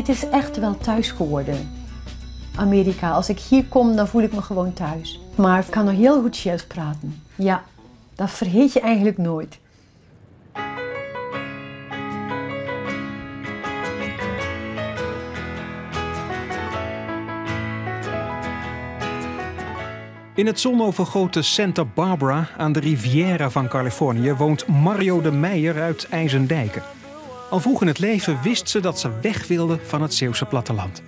dit is echt wel thuis geworden. Amerika, als ik hier kom, dan voel ik me gewoon thuis. Maar ik kan nog heel goed Chileens praten. Ja, dat vergeet je eigenlijk nooit. In het zonovergoten Santa Barbara aan de Riviera van Californië woont Mario de Meijer uit IJsendijken. Al vroeg in het leven wist ze dat ze weg wilde van het Zeeuwse platteland.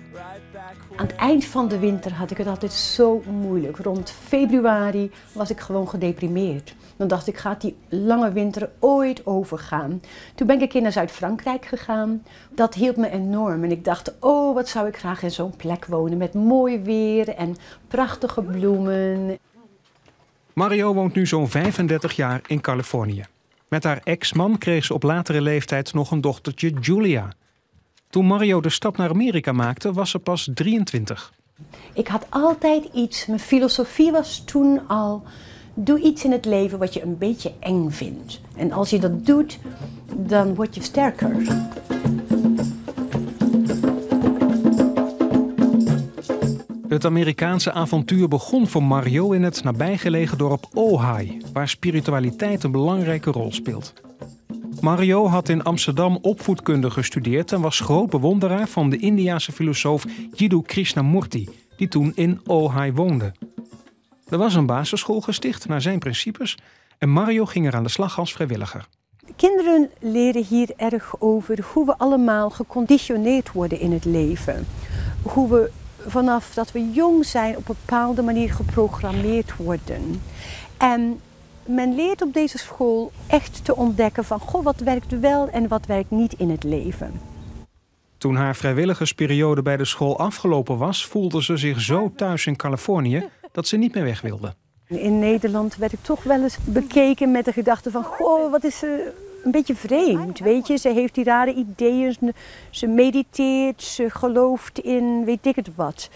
Aan het eind van de winter had ik het altijd zo moeilijk. Rond februari was ik gewoon gedeprimeerd. Dan dacht ik, gaat die lange winter ooit overgaan? Toen ben ik een keer naar Zuid-Frankrijk gegaan. Dat hielp me enorm. En ik dacht, oh, wat zou ik graag in zo'n plek wonen met mooi weer en prachtige bloemen. Mario woont nu zo'n 35 jaar in Californië. Met haar ex-man kreeg ze op latere leeftijd nog een dochtertje, Julia. Toen Mario de stap naar Amerika maakte, was ze pas 23. Ik had altijd iets, mijn filosofie was toen al, doe iets in het leven wat je een beetje eng vindt. En als je dat doet, dan word je sterker. Het Amerikaanse avontuur begon voor Mario in het nabijgelegen dorp Ojai, waar spiritualiteit een belangrijke rol speelt. Mario had in Amsterdam opvoedkunde gestudeerd en was groot bewonderaar van de Indiase filosoof Jiddu Krishnamurti, die toen in Ojai woonde. Er was een basisschool gesticht naar zijn principes en Mario ging er aan de slag als vrijwilliger. Kinderen leren hier erg over hoe we allemaal geconditioneerd worden in het leven. Hoe we vanaf dat we jong zijn op een bepaalde manier geprogrammeerd worden. En men leert op deze school echt te ontdekken van, goh, wat werkt wel en wat werkt niet in het leven. Toen haar vrijwilligersperiode bij de school afgelopen was, voelde ze zich zo thuis in Californië dat ze niet meer weg wilde. In Nederland werd ik toch wel eens bekeken met de gedachte van, goh, wat is ze een beetje vreemd, weet je. Ze heeft die rare ideeën, ze mediteert, ze gelooft in weet ik het wat.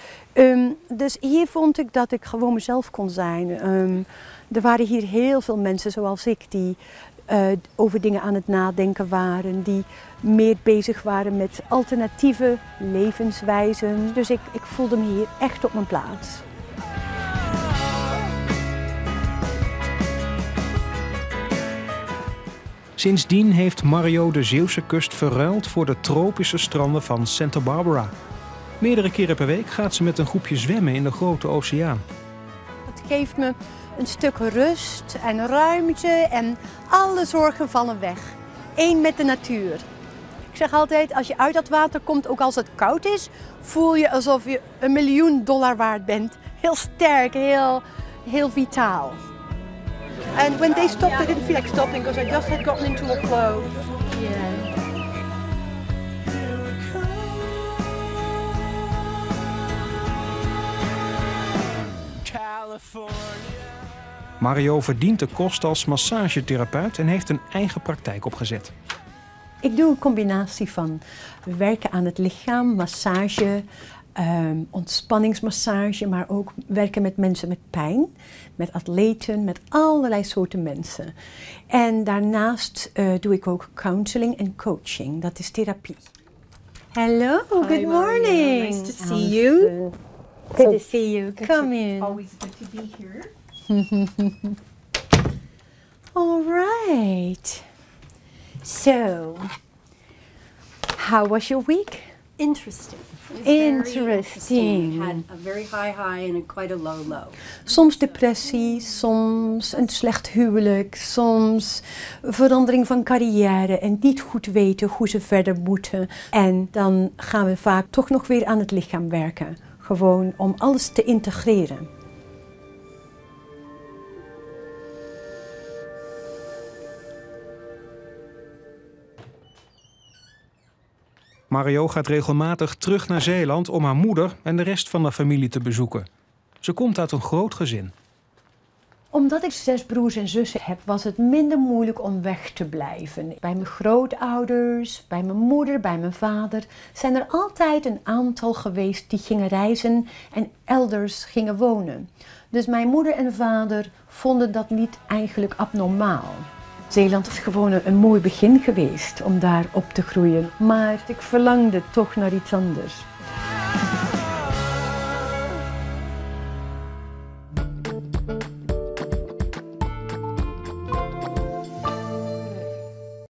Dus hier vond ik dat ik gewoon mezelf kon zijn. Er waren hier heel veel mensen zoals ik die over dingen aan het nadenken waren, die meer bezig waren met alternatieve levenswijzen. Dus ik voelde me hier echt op mijn plaats. Sindsdien heeft Mario de Zeeuwse kust verruild voor de tropische stranden van Santa Barbara. Meerdere keren per week gaat ze met een groepje zwemmen in de grote oceaan. Het geeft me een stuk rust en ruimte en alle zorgen vallen weg. Eén met de natuur. Ik zeg altijd, als je uit dat water komt, ook als het koud is, voel je alsof je $1 miljoen waard bent. Heel sterk, heel vitaal. And when they stopped, I didn't feel like stopping because I just had gotten into a flow. Yeah. Mario verdient de kost als massagetherapeut en heeft een eigen praktijk opgezet. Ik doe een combinatie van werken aan het lichaam, massage, ontspanningsmassage, maar ook werken met mensen met pijn, met atleten, met allerlei soorten mensen. En daarnaast doe ik ook counseling en coaching, dat is therapie. Hello, good morning. Nice to see you. Good to see you. Come in. Always good to be here. All right. So, how was your week? Interesting. Interesting. Had a very high and quite a low. Soms depressie, soms een slecht huwelijk, soms verandering van carrière en niet goed weten hoe ze verder moeten. En dan gaan we vaak toch nog weer aan het lichaam werken. Gewoon om alles te integreren. Mario gaat regelmatig terug naar Zeeland om haar moeder en de rest van de familie te bezoeken. Ze komt uit een groot gezin. Omdat ik 6 broers en zussen heb, was het minder moeilijk om weg te blijven. Bij mijn grootouders, bij mijn moeder, bij mijn vader zijn er altijd een aantal geweest die gingen reizen en elders gingen wonen. Dus mijn moeder en vader vonden dat niet eigenlijk abnormaal. Zeeland is gewoon een mooi begin geweest om daar op te groeien, maar ik verlangde toch naar iets anders.